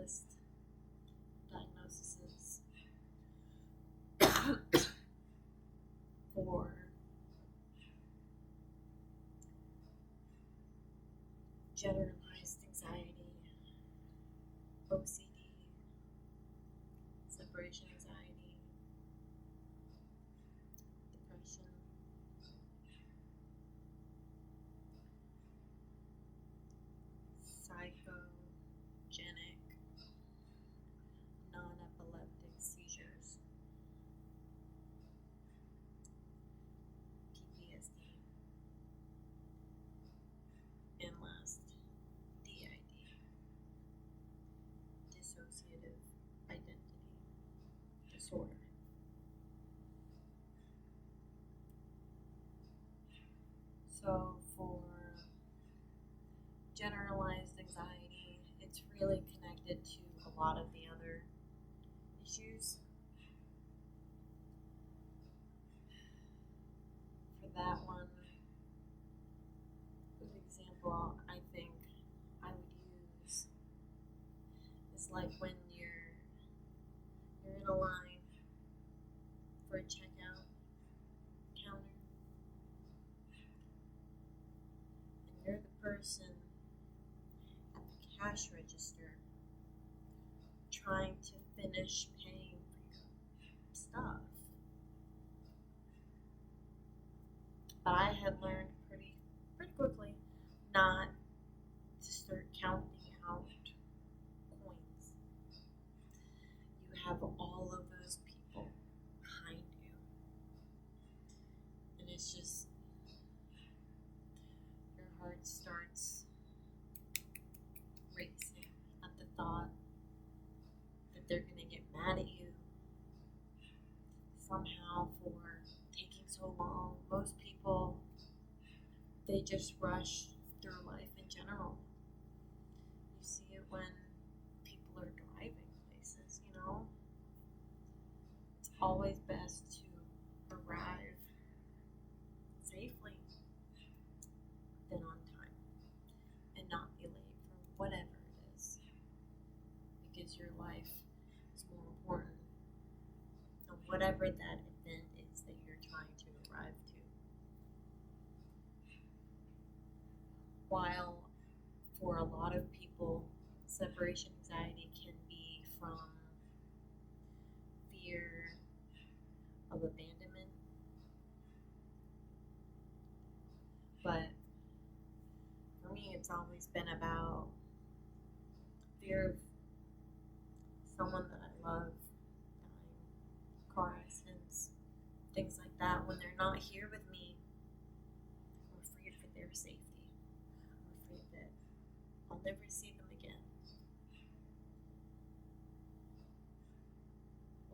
specialist diagnoses for generalized anxiety, OCD, separation anxiety, depression, psychogenic, non-epileptic seizures, PTSD, and last, DID, dissociative identity disorder. So for generalized anxiety, it's really connected to a lot of the other issues. For that one, good example I think I would use is like when you're in a line for a checkout counter and you're the person at the cash register trying to finish paying for your stuff. But I had learned pretty quickly not to start counting out coins. You have all of those people behind you. And it's just, your heart starts racing at the thought that they're going to get mad at you somehow for taking so long. Most people, they just rush through life in general. You see it when people are driving places, you know? It's always best to arrive safely than on time and not be late for whatever it is, because your life is more important than whatever that event is that you're trying to arrive to. While for a lot of people, separation anxiety can be from fear of abandonment, but for me, it's always been about fear of someone that I love dying, car accidents, things like that. When they're not here with me, I'm afraid for their safety. I'm afraid that I'll never see them again.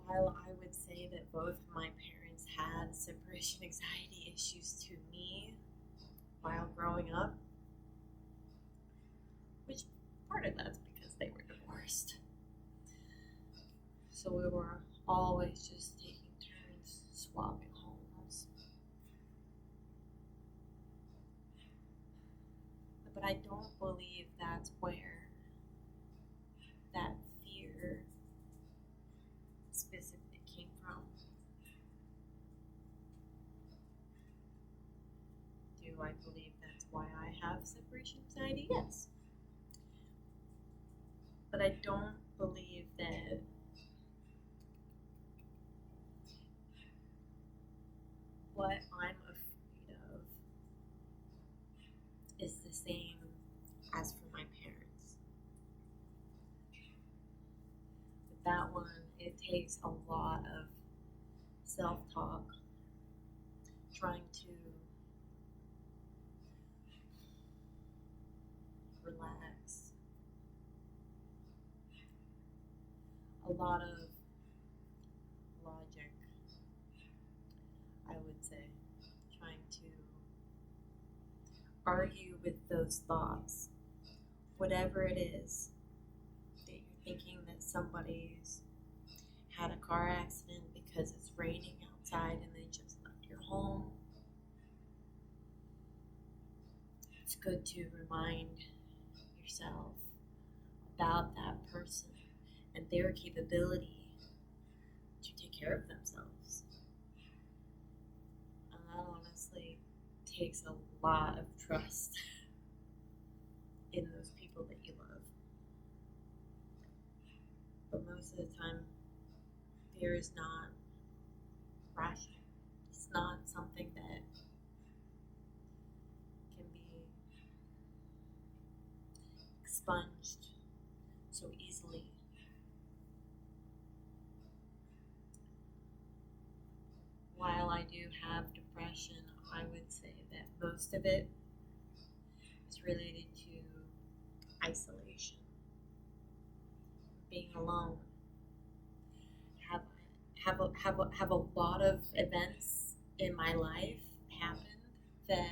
While I would say that both of my parents had separation anxiety issues to me while growing up, which part of that's because they were divorced. So we were always just taking turns swapping homes. But I don't believe that's where that fear specifically came from. Do I believe that's why I have separation anxiety? Yes. But I don't believe that what I'm afraid of is the same as for my parents. With that one, it takes a lot of self-talk, trying to relax, a lot of logic, I would say, trying to argue with those thoughts, whatever it is that you're thinking that somebody's had a car accident because it's raining outside and they just left your home. It's good to remind yourself about that person and their capability to take care of themselves. And that honestly takes a lot of trust in those people that you love. But most of the time, fear is not rational. It's not something that can be expunged so easily. While I do have depression, I would say that most of it is related to isolation, being alone. Have a lot of events in my life happen that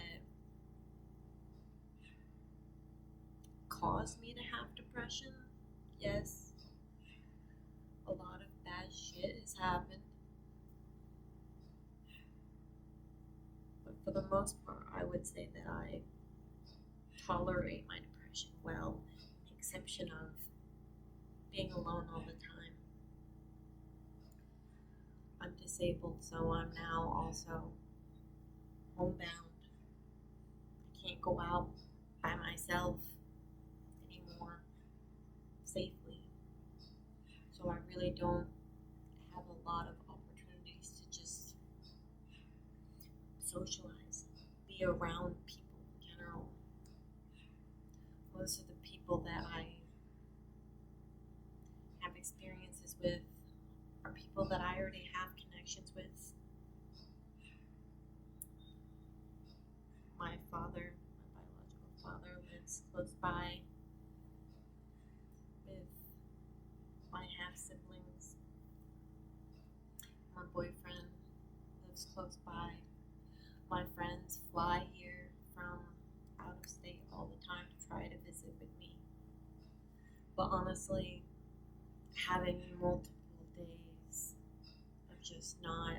caused me to have depression. Yes, a lot of bad shit has happened. But for the most part, I would say that I tolerate my depression well, with the exception of being alone all the time. I'm disabled, so I'm now also homebound. I can't go out by myself anymore safely. So I really don't have a lot of opportunities to just socialize, be around people in general. Most of the people that I have experiences with are people that I already have connections with. My father, my biological father, lives close by with my half-siblings. My boyfriend lives close by. My friends fly here from out of state all the time to try to visit with me. But honestly, having multiple days of just not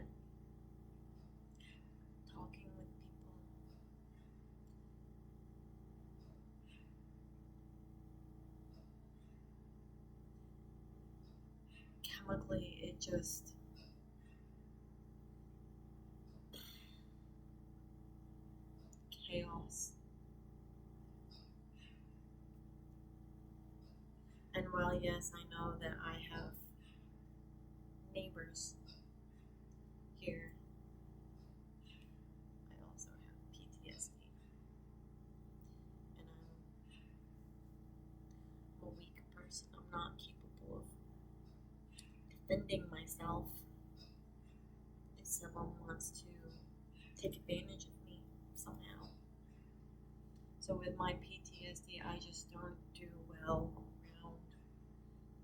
talking with people, chemically, it just chaos. And while yes, I know that I have neighbors here, I also have PTSD. And I'm a weak person. I'm not capable of defending myself if someone wants to take advantage of me somehow. So with my PTSD, I just don't do well around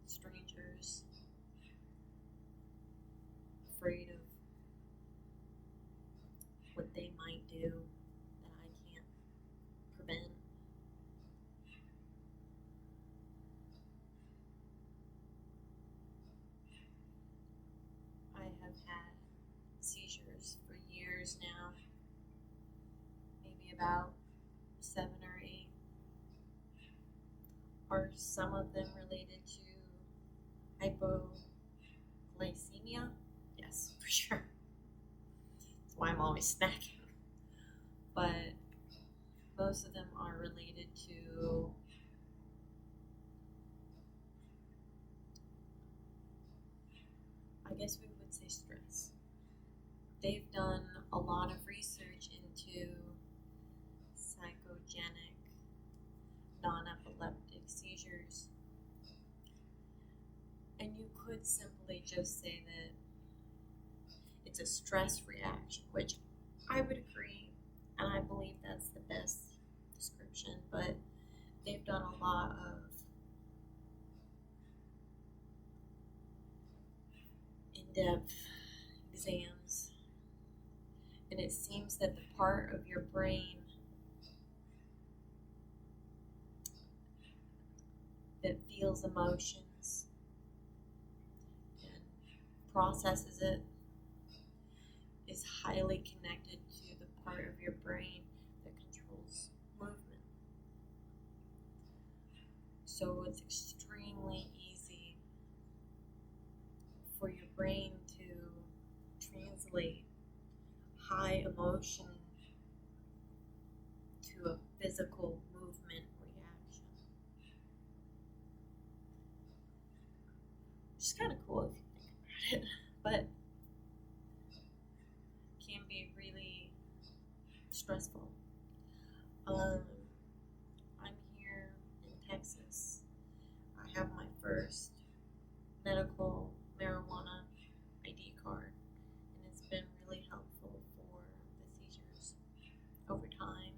strangers, afraid of what they might do that I can't prevent. I have had seizures for years now, maybe about 7 or 8. Are some of them related to hypoglycemia? Yes, for sure. That's why I'm always snacking. But most of them are related to I guess we would say stress. They've done a lot of research into psychogenic non-epileptic seizures. And you could simply just say that it's a stress reaction, which I would agree, and I believe that's the best description, but they've done a lot of in-depth exams, and it seems that the part of your brain that feels emotions and processes it is highly connected to the part of your brain that controls movement. So it's extremely easy brain to translate high emotion to a physical movement reaction. Which is kind of cool if you think about it, but can be really stressful. I'm here in Texas. I have my first medical marijuana ID card, and it's been really helpful for the seizures over time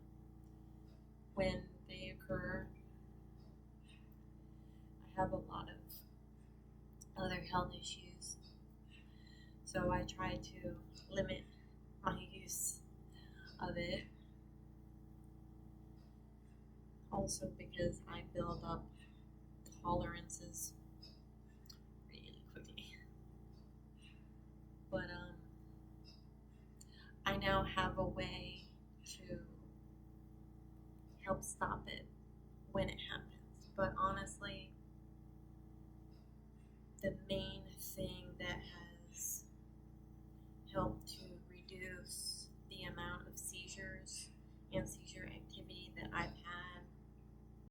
when they occur. I have a lot of other health issues, so I try to limit my use of it. Also because I build up tolerances really quickly. But I now have a way to help stop it when it happens. But honestly,